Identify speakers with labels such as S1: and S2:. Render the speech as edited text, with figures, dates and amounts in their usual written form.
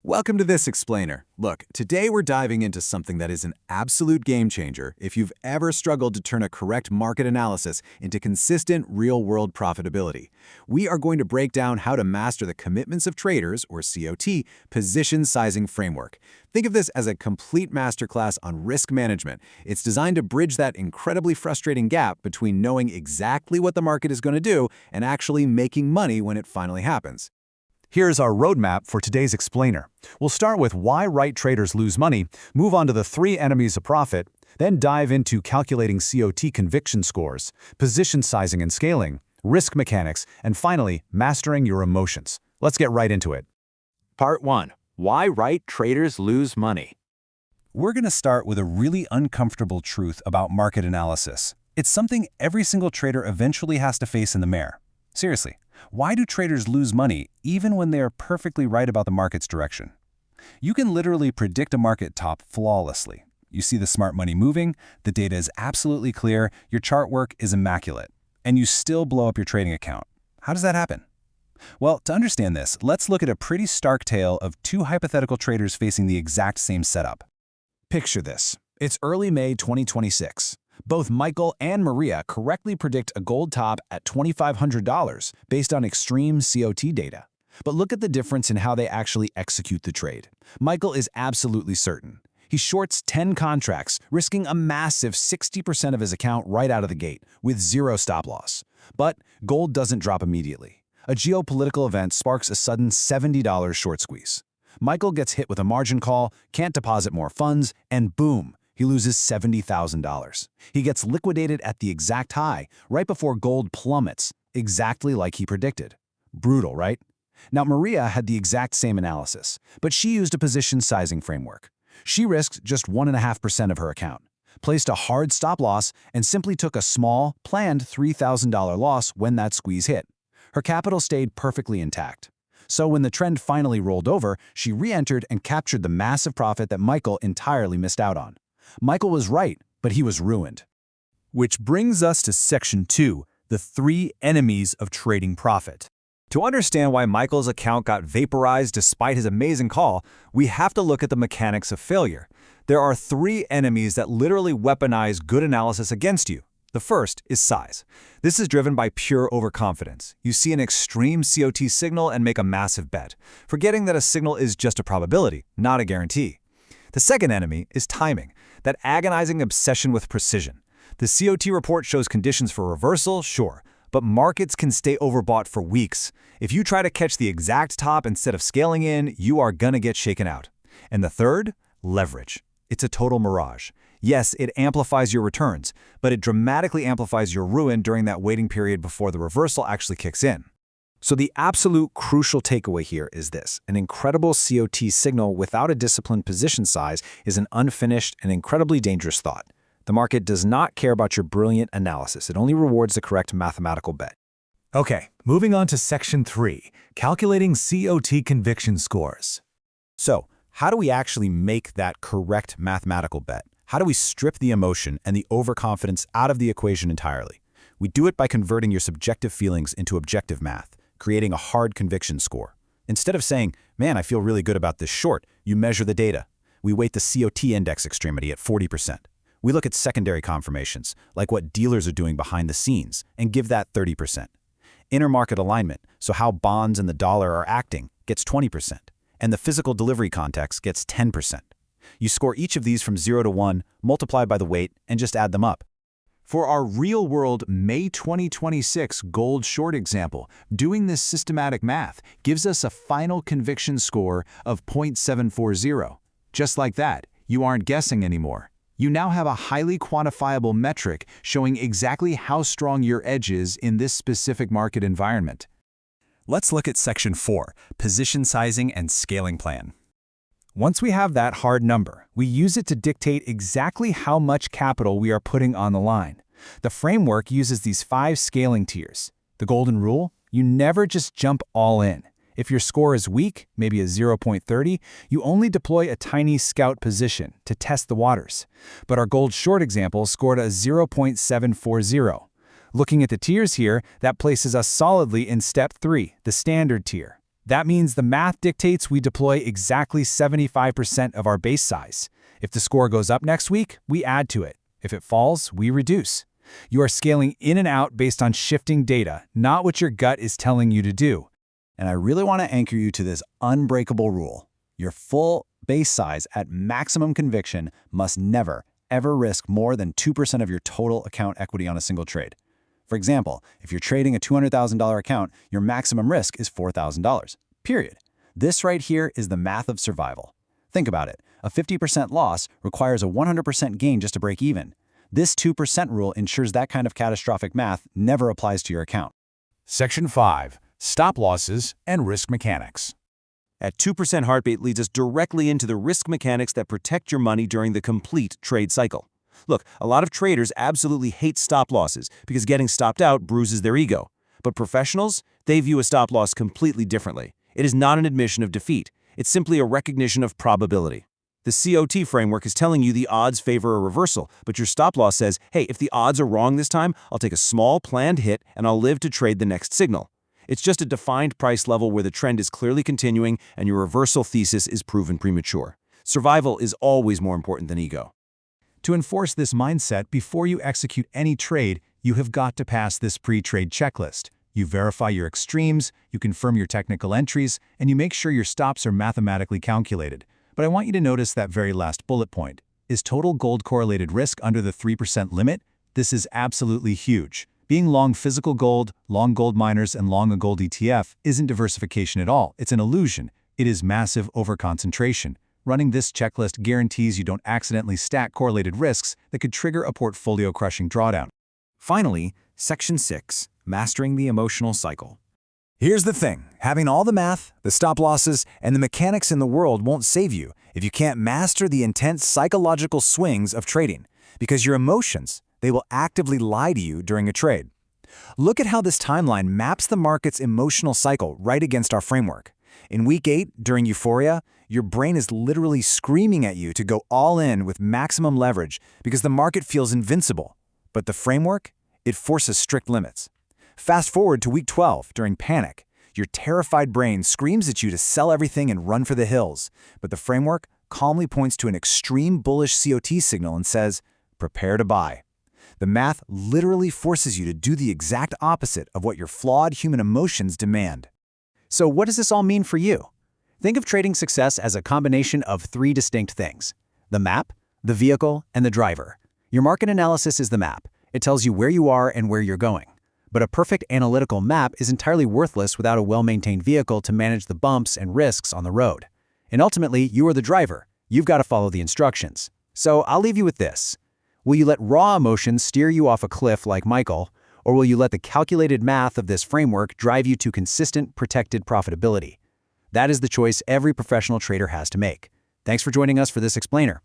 S1: Welcome to this explainer. Look, today we're diving into something that is an absolute game changer if you've ever struggled to turn a correct market analysis into consistent real-world profitability. We are going to break down how to master the commitments of traders, or COT, position sizing framework. Think of this as a complete masterclass on risk management. It's designed to bridge that incredibly frustrating gap between knowing exactly what the market is going to do and actually making money when it finally happens.
S2: Here's our roadmap for today's explainer. We'll start with why right traders lose money, move on to the 3 enemies of profit, then dive into calculating COT conviction scores, position sizing and scaling, risk mechanics, and finally, mastering your emotions. Let's get right into it.
S3: Part 1. Why right traders lose money.
S2: We're going to start with a really uncomfortable truth about market analysis. It's something every single trader eventually has to face in the mirror. Seriously, why do traders lose money even when they are perfectly right about the market's direction? You can literally predict a market top flawlessly. You see the smart money moving, the data is absolutely clear, your chart work is immaculate, and you still blow up your trading account. How does that happen? Well, to understand this, let's look at a pretty stark tale of 2 hypothetical traders facing the exact same setup.
S1: Picture this. It's early May 2026. Both Michael and Maria correctly predict a gold top at $2,500 based on extreme COT data. But look at the difference in how they actually execute the trade. Michael is absolutely certain. He shorts 10 contracts, risking a massive 60% of his account right out of the gate, with 0 stop loss. But gold doesn't drop immediately. A geopolitical event sparks a sudden $70 short squeeze. Michael gets hit with a margin call, can't deposit more funds, and boom! He loses $70,000. He gets liquidated at the exact high, right before gold plummets, exactly like he predicted. Brutal, right? Now, Maria had the exact same analysis, but she used a position sizing framework. She risked just 1.5% of her account, placed a hard stop loss, and simply took a small, planned $3,000 loss when that squeeze hit. Her capital stayed perfectly intact. So when the trend finally rolled over, she re-entered and captured the massive profit that Michael entirely missed out on. Michael was right, but he was ruined.
S2: Which brings us to Section 2, the 3 enemies of trading profit.
S3: To understand why Michael's account got vaporized despite his amazing call, we have to look at the mechanics of failure. There are 3 enemies that literally weaponize good analysis against you. The first is size. This is driven by pure overconfidence. You see an extreme COT signal and make a massive bet, forgetting that a signal is just a probability, not a guarantee. The second enemy is timing, that agonizing obsession with precision. The COT report shows conditions for reversal, sure, but markets can stay overbought for weeks. If you try to catch the exact top instead of scaling in, you are gonna get shaken out. And the third, leverage. It's a total mirage. Yes, it amplifies your returns, but it dramatically amplifies your ruin during that waiting period before the reversal actually kicks in.
S1: So the absolute crucial takeaway here is this. An incredible COT signal without a disciplined position size is an unfinished and incredibly dangerous thought. The market does not care about your brilliant analysis. It only rewards the correct mathematical bet.
S2: Okay, moving on to Section 3, calculating COT conviction scores.
S1: So, how do we actually make that correct mathematical bet? How do we strip the emotion and the overconfidence out of the equation entirely? We do it by converting your subjective feelings into objective math, creating a hard conviction score. Instead of saying, man, I feel really good about this short, you measure the data. We weight the COT index extremity at 40%. We look at secondary confirmations, like what dealers are doing behind the scenes, and give that 30%. Intermarket alignment, so how bonds and the dollar are acting, gets 20%. And the physical delivery context gets 10%. You score each of these from 0 to 1, multiply by the weight, and just add them up. For our real-world May 2026 gold short example, doing this systematic math gives us a final conviction score of 0.740. Just like that, you aren't guessing anymore. You now have a highly quantifiable metric showing exactly how strong your edge is in this specific market environment.
S2: Let's look at Section 4, position sizing and scaling plan. Once we have that hard number, we use it to dictate exactly how much capital we are putting on the line. The framework uses these 5 scaling tiers. The golden rule: you never just jump all in. If your score is weak, maybe a 0.30, you only deploy a tiny scout position to test the waters. But our gold short example scored a 0.740. Looking at the tiers here, that places us solidly in Step 3, the standard tier.
S1: That means the math dictates we deploy exactly 75% of our base size. If the score goes up next week, we add to it. If it falls, we reduce. You are scaling in and out based on shifting data, not what your gut is telling you to do.
S4: And I really want to anchor you to this unbreakable rule. Your full base size at maximum conviction must never, ever risk more than 2% of your total account equity on a single trade. For example, if you're trading a $200,000 account, your maximum risk is $4,000, period. This right here is the math of survival. Think about it. A 50% loss requires a 100% gain just to break even. This 2% rule ensures that kind of catastrophic math never applies to your account.
S1: Section 5. Stop losses and risk mechanics.
S5: At 2% heartbeat leads us directly into the risk mechanics that protect your money during the complete trade cycle. Look, a lot of traders absolutely hate stop losses because getting stopped out bruises their ego. But professionals, they view a stop loss completely differently. It is not an admission of defeat. It's simply a recognition of probability. The COT framework is telling you the odds favor a reversal, but your stop loss says, hey, if the odds are wrong this time, I'll take a small planned hit and I'll live to trade the next signal. It's just a defined price level where the trend is clearly continuing and your reversal thesis is proven premature. Survival is always more important than ego.
S1: To enforce this mindset before you execute any trade, you have got to pass this pre-trade checklist. You verify your extremes, you confirm your technical entries, and you make sure your stops are mathematically calculated. But I want you to notice that very last bullet point. Is total gold correlated risk under the 3% limit? This is absolutely huge. Being long physical gold, long gold miners, and long a gold ETF isn't diversification at all. It's an illusion. It is massive overconcentration. Running this checklist guarantees you don't accidentally stack correlated risks that could trigger a portfolio-crushing drawdown.
S3: Finally, Section 6. Mastering the emotional cycle. Here's the thing. Having all the math, the stop losses, and the mechanics in the world won't save you if you can't master the intense psychological swings of trading, because your emotions, they will actively lie to you during a trade. Look at how this timeline maps the market's emotional cycle right against our framework. In week 8, during euphoria, your brain is literally screaming at you to go all in with maximum leverage because the market feels invincible. But the framework, it forces strict limits. Fast forward to week 12, during panic. Your terrified brain screams at you to sell everything and run for the hills. But the framework calmly points to an extreme bullish COT signal and says, prepare to buy. The math literally forces you to do the exact opposite of what your flawed human emotions demand. So what does this all mean for you? Think of trading success as a combination of 3 distinct things: the map, the vehicle, and the driver. Your market analysis is the map. It tells you where you are and where you're going. But a perfect analytical map is entirely worthless without a well-maintained vehicle to manage the bumps and risks on the road. And ultimately, you are the driver. You've got to follow the instructions. So I'll leave you with this. Will you let raw emotions steer you off a cliff like Michael, or will you let the calculated math of this framework drive you to consistent, protected profitability? That is the choice every professional trader has to make. Thanks for joining us for this explainer.